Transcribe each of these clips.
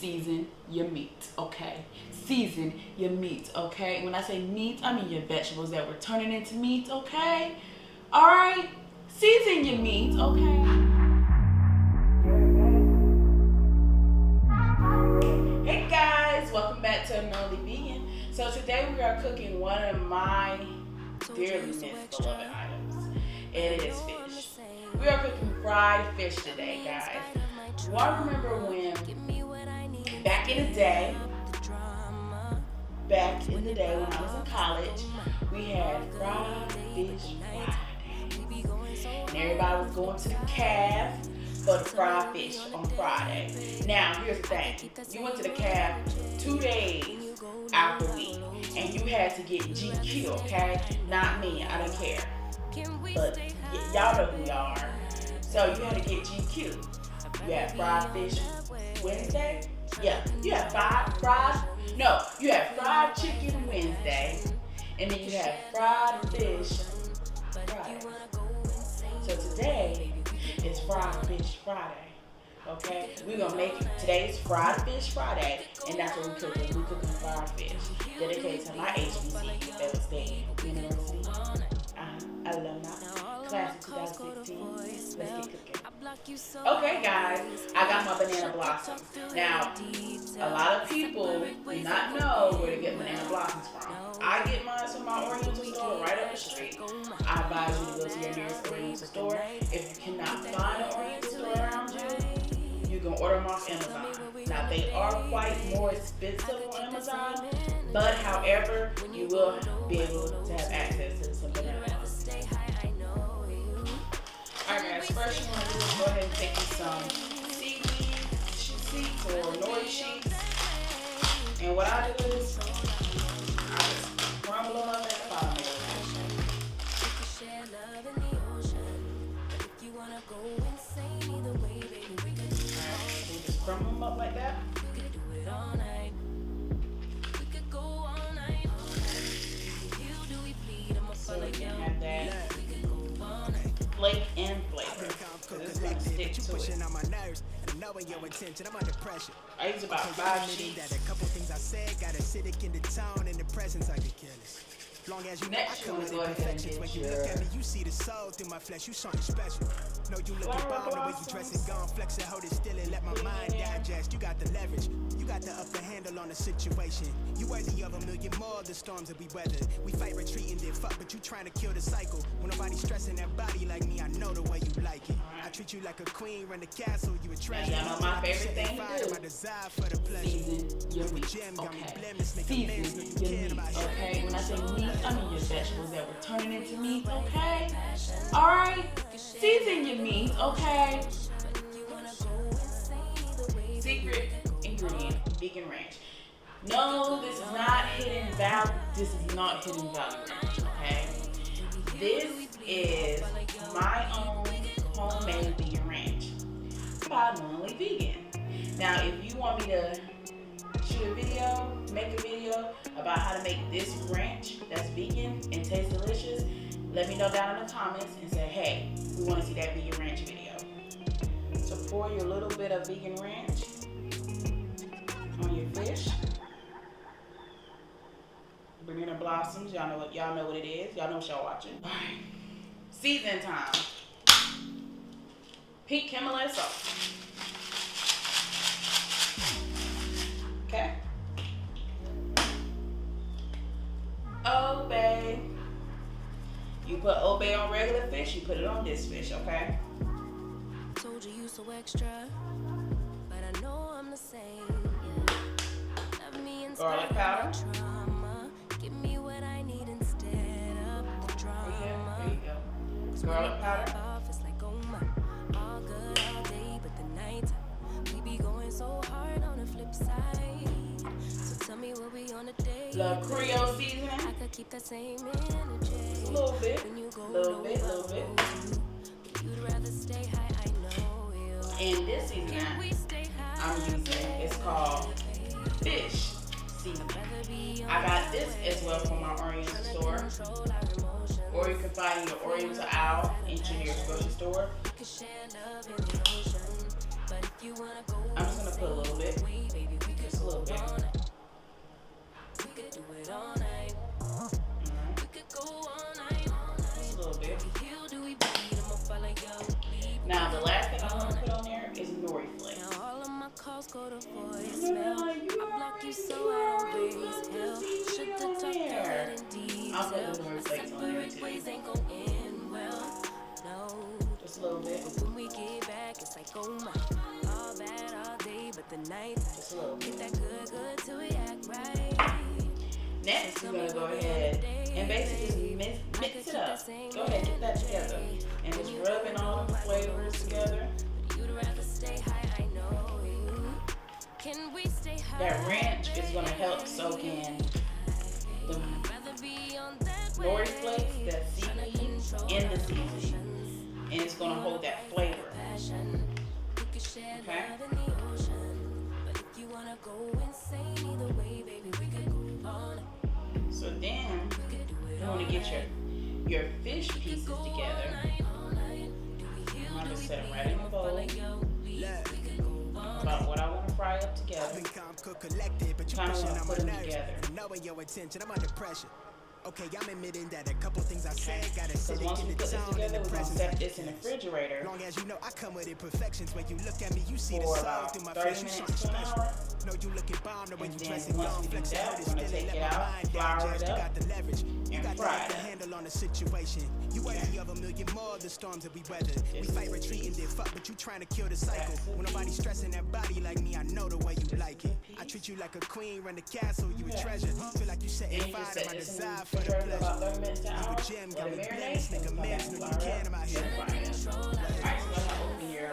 season your meat, okay? Season your meat, okay? When I say meat, I mean your vegetables that we're turning into meat, okay? All right? Season your meat, okay? Hey guys, welcome back to Nori Vegan. So today we are cooking one of my dearly missed beloved items, and it is fish. We are cooking fried fish today, guys. Do I remember when back in the day when I was in college, we had fried fish Friday. And everybody was going to the caf for the fried fish on Friday. Now, here's the thing. You went to the caf 2 days out the week, and you had to get GQ, okay? Not me, I don't care. But y'all know who y'all are. So you had to get GQ. You had fried fish Wednesday. Yeah, you had fried chicken Wednesday, and then you had fried fish Friday. So today is fried fish Friday. Okay, we're gonna make today's fried fish Friday, and that's what we're cooking. We're cooking fried fish, dedicated to my HBC that was there, University. I love that. Class of 2016. Let's get cooking. Okay, guys, I got my banana blossoms. Now, a lot of people do not know where to get banana blossoms from. I get mine from my Oriental store right up the street. I advise you to go to your nearest Oriental store. If you cannot find an Oriental store around you, you can order them off Amazon. Now, they are quite more expensive on Amazon, but however, you will be able to have access to some banana blossoms. Alright guys, first you want to do is go ahead and take you some seaweed sheets or nori sheets. And what I do is, I just crumble them up at the bottom of the Alright, we just crumble them up like that. So you can have that flake and flavor, because it's going to stick to it. I use about 5 sheets. Next, you want to go ahead and get your flour blossoms. You got the leverage, you got the upper handle on the situation. You worthy of a million more the storms that we weather. We fight retreating, then fuck, but you trying to kill the cycle. When nobody's stressing that body like me, I know the way you like it. I treat you like a queen, run the castle, you a treasure. Y'all know my favorite thing to do. Season your meat, okay? Season your meat, okay? When I say meat, I mean your vegetables that we're turning into meat, okay? Alright? Season your meat, okay? Secret ingredient, vegan ranch. No, this is not hidden value. This is not hidden value ranch, okay? This is my own homemade vegan ranch by Nori Vegan. Now, if you want me to shoot a video, make a video about how to make this ranch that's vegan and tastes delicious, let me know down in the comments and say, hey, we want to see that vegan ranch video. So pour your little bit of vegan ranch on your fish. Banana blossoms, y'all know what it is. Y'all know what y'all watching. All right. Season time. Pink Himalayan salt. Okay. Old Bay. You put Old Bay on regular fish, you put it on this fish, okay? Told you so extra, but I know I'm the same. Love me in garlic powder. Trauma. Give me what I need instead of the drama. There you go. Garlic powder. It's like, oh my, all good all day, but the night we be going so hard on the flip side. So tell me what we on a day. Little Creole seasoning. I could keep that same energy. A little bit. When you go Little bit. you'd rather stay high, I know you. And this seasoning I'm using is called fish seasoning. I got this as well from my Oriental store, or you can find your Oriental Owl in your nearest grocery store. I'm just gonna put a little bit. go to voicemail. I block you so I don't raise hell. Should've talked through it in detail. I'll put the Nori Flakes on there Separate ways ain't gon' end well. No. Just a little bit. When we get back, it's like, oh my. All bad all day, but the night Just a little get bit. that good till we act right. Next, we're going to go ahead and basically just mix it up. Go ahead, get that together. And just rubbing all the flavors together. You'd rather stay high, I know you. Can we stay high? That ranch is going to help soak in the Nori Flakes, that seaweed, in the seasoning. And it's going to hold that flavor. Okay? So then, you want to get your fish pieces together. I'm going to set them right in the bowl. About what I want to fry up together. Kind of want to put them together. Knowing your intention, I'm under pressure. Okay, I'm admitting that a couple things I said gotta sit Once we in put the this tone together, and the we're going to presence. set this in the refrigerator Long as you know I come with imperfections. When you look at me, you see the for soul about through my 30 face. You minutes something to an special. hour. No, you looking bomb the way And you then dressing once young, we do flex that, out we're going to take it out, flour it you up, got the leverage. You and got fry the it up. handle on the situation. You worthy of a million more of the storms that we weathered. We fight retreating, then fuck, but you trying to kill the cycle. When nobody stressing that body like me, I know the way you like it. I treat you like a queen, run the castle, you a treasure. Feel like you setting And you fire just to set my this in the desire for the refrigerator for pleasure. about 30 minutes to an hour. Gym, Let got it me marinate, blessed, and nigga, come back man's and know flour you it can, I'm up, out then here. fry it up. Alright, so let's open your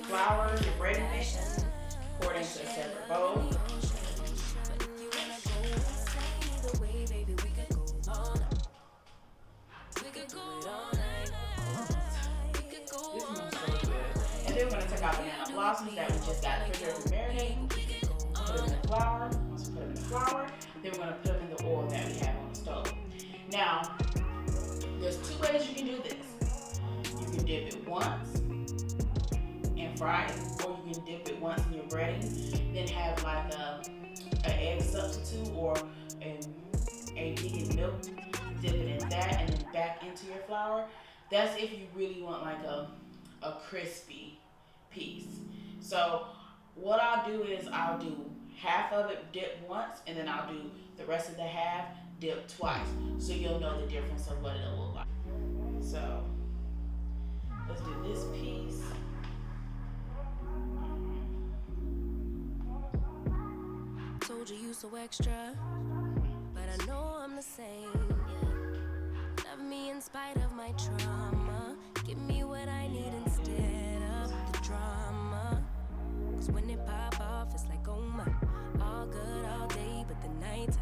flour, your bread mix, pour it into a separate bowl. This smells so good. And then we're going to take our banana blossoms that we just got prepared to marinate. Put them in the flour. Once we put them in the flour, then we're going to put them in the oil that we have on the stove. Now, there's two ways you can do this. You can dip it once and fry it, or you can dip it once in your breading, then have like an egg substitute or a vegan milk, dip it in that, and then back into your flour. That's if you really want like a crispy piece. So what I'll do is I'll do half of it dip once, and then I'll do the rest of the half dip twice, so you'll know the difference of what it'll look like. So let's do this piece. Told you so extra, but I know I'm the same. Love me in spite of my trauma. Give me what I need instead of the drama. Cause when it pop off, it's like, oh my. All good all day, but the night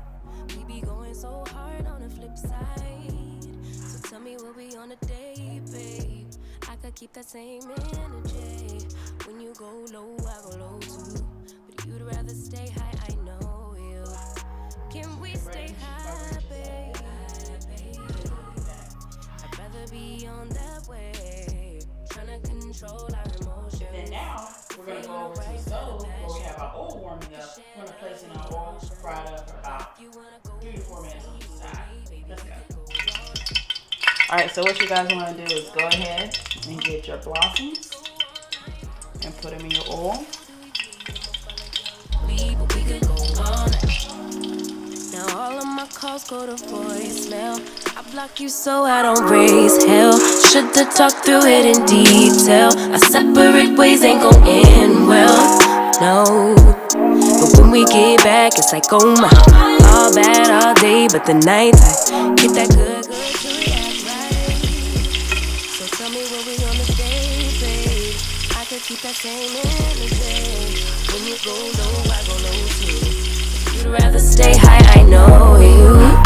we be going so hard on the flip side. So tell me we'll be on a day, babe. I could keep that same energy. When you go low, I go low too. But you'd rather stay high, I know you. Can we stay high, babe? I'd rather be on that way. Tryna control our emotions. And then now we're gonna go over to the stove where we have our oil warming up. We're gonna place in our oil, fry it up for about 3 to 4 minutes on each side. Let's go. Alright, so what you guys want to do is go ahead and get your blossoms and put them in your oil. But we could go all night. Now all of my calls go to voicemail. I block you so I don't raise hell. Should've talked through it in detail. Our separate ways ain't gon' end well. No, but when we get back, it's like, oh my. All bad all day, but the night I get that good till we act right. So tell me what we gonna stay, babe. I could keep that same energy. When you go low, I go low too. You'd rather stay high, I know you.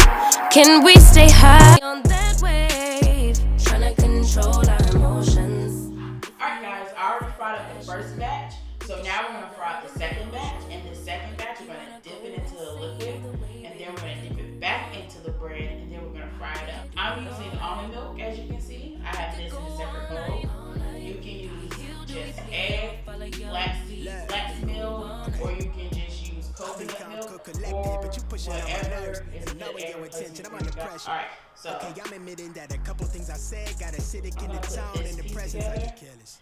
Can we stay high on that wave? Tryna control our emotions. Alright guys, I already fried up the first batch. So now we're going to fry up the second batch. And the second batch, we're going to dip it into the liquid. And then we're going to dip it back into the bread. And then we're going to fry it up. I'm using almond milk, as you can see. I have this in a separate bowl. You can use just egg, flax milk, or you can just use coconut milk, or whatever is a good egg replacement for you guys. Alright, so Okay, I'm admitting that a couple things I said gotta sit in the I'm gonna put tone this and the piece presence. Are you together. careless?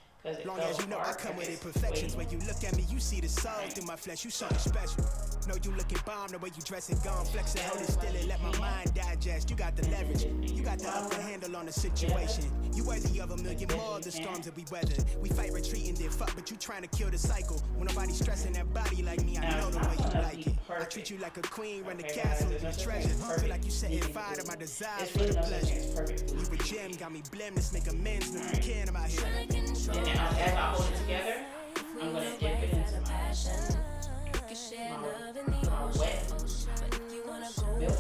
Long as you know I come with imperfections. When you look at me, you see the soul through my flesh. You something special. Know you looking bomb the way you dressing, gone flexing, hold it still and let my mind digest. You got the leverage, you got the upper handle on the situation. You worthy of a million more of the storms that we weather. We fight retreating, then fuck, but you trying to kill the cycle. When nobody's stressing that body like me, I know the way you like it. I treat you like a queen, run the castle, be treasure. Feel like you setting fire to my desires for the pleasure. You a gem, got me blameless, make amends, no you can, I'm out here. And as I hold it together, I'm going to dip it into my wet milk.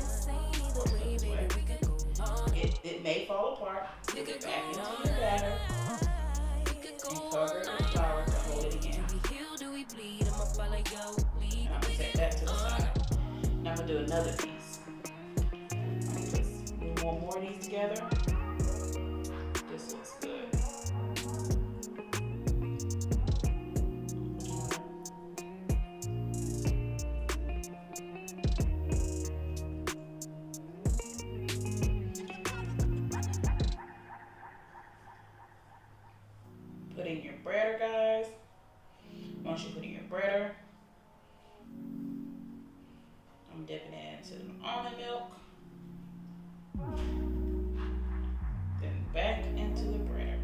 It may fall apart. Dip it back into your batter and cover it with flour to hold it again. And I'm going to set that to the side. Now I'm going to do another piece. I'm going to put one more of these together. This looks good. Put in your breader, guys. Once you put in your breader, I'm dipping it into the almond milk. Then back into the breader.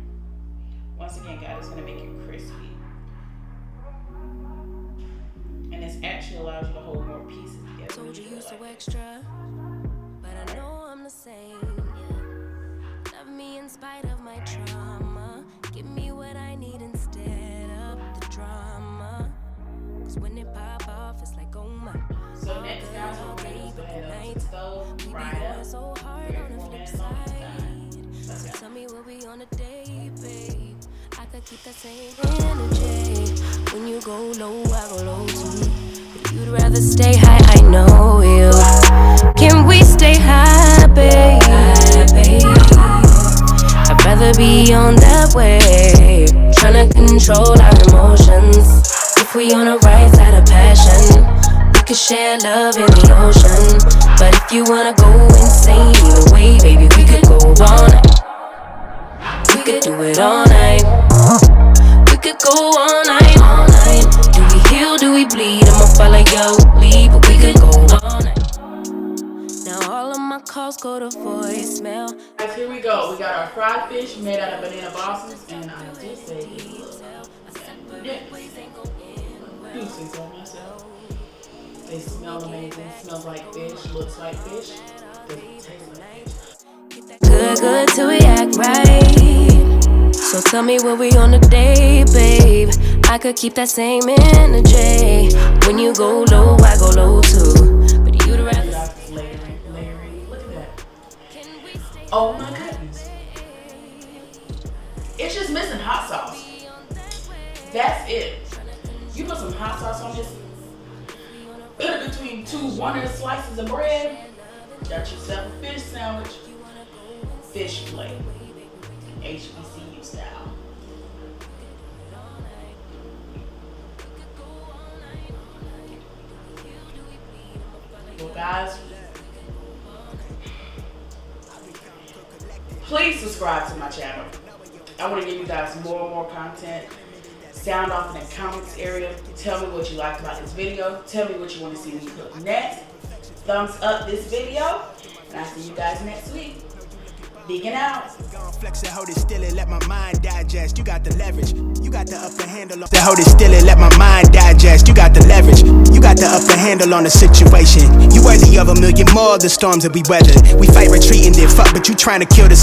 Once again, guys, it's going to make it crispy. And this actually allows you to hold more pieces together. Told you you're so extra, but I know I'm the same. Love me in spite of my trauma. Give me what I need instead of the drama. Cause when it pop off, it's like, oh my. So next, guys, we're going to go ahead and the stove, brine up. So hard on the flip side. So tell me we'll be on a day, babe. I could keep that same energy. When you go low, I go low too. But you'd rather stay high, I know you. Can we stay high, babe? I'd rather be on that wave, tryna control our emotions. If we on the right side of passion, we could share love in the ocean. But if you wanna go insane either way, baby, we could go all night. We could do it all night. We could go all night, all night. Do we heal, do we bleed? I'ma follow your lead, but we could go all night. Now all of my calls go to voicemail. Guys, here we go. We got our fried fish made out of banana blossoms, and I just say it looks do say so myself. They smell amazing. Smells like fish. Looks like fish. Doesn't taste like fish. Good till we act right. So tell me what we on a day, babe. I could keep that same energy. When you go low, I go low too. But you'd rather layering. Look at that. Oh my goodness. It's just missing hot sauce. That's it. You put some hot sauce on this. Put it between two one-inch slices of bread. Got yourself a fish sandwich. Fish plate. HBCU style. Well, guys, please subscribe to my channel. I want to give you guys more and more content. Sound off in the comments area. Tell me what you liked about this video. Tell me what you want to see me cook next. Thumbs up this video. And I'll see you guys next week. Vegan out. Flex and hold it still and let my mind digest. You got the leverage. You got the upper handle on the hold it still and let my mind digest. You got the leverage. You got the upper handle on the situation. You worthy of a million more of the storms that we weather. We fight retreating, then fuck, but you trying to kill the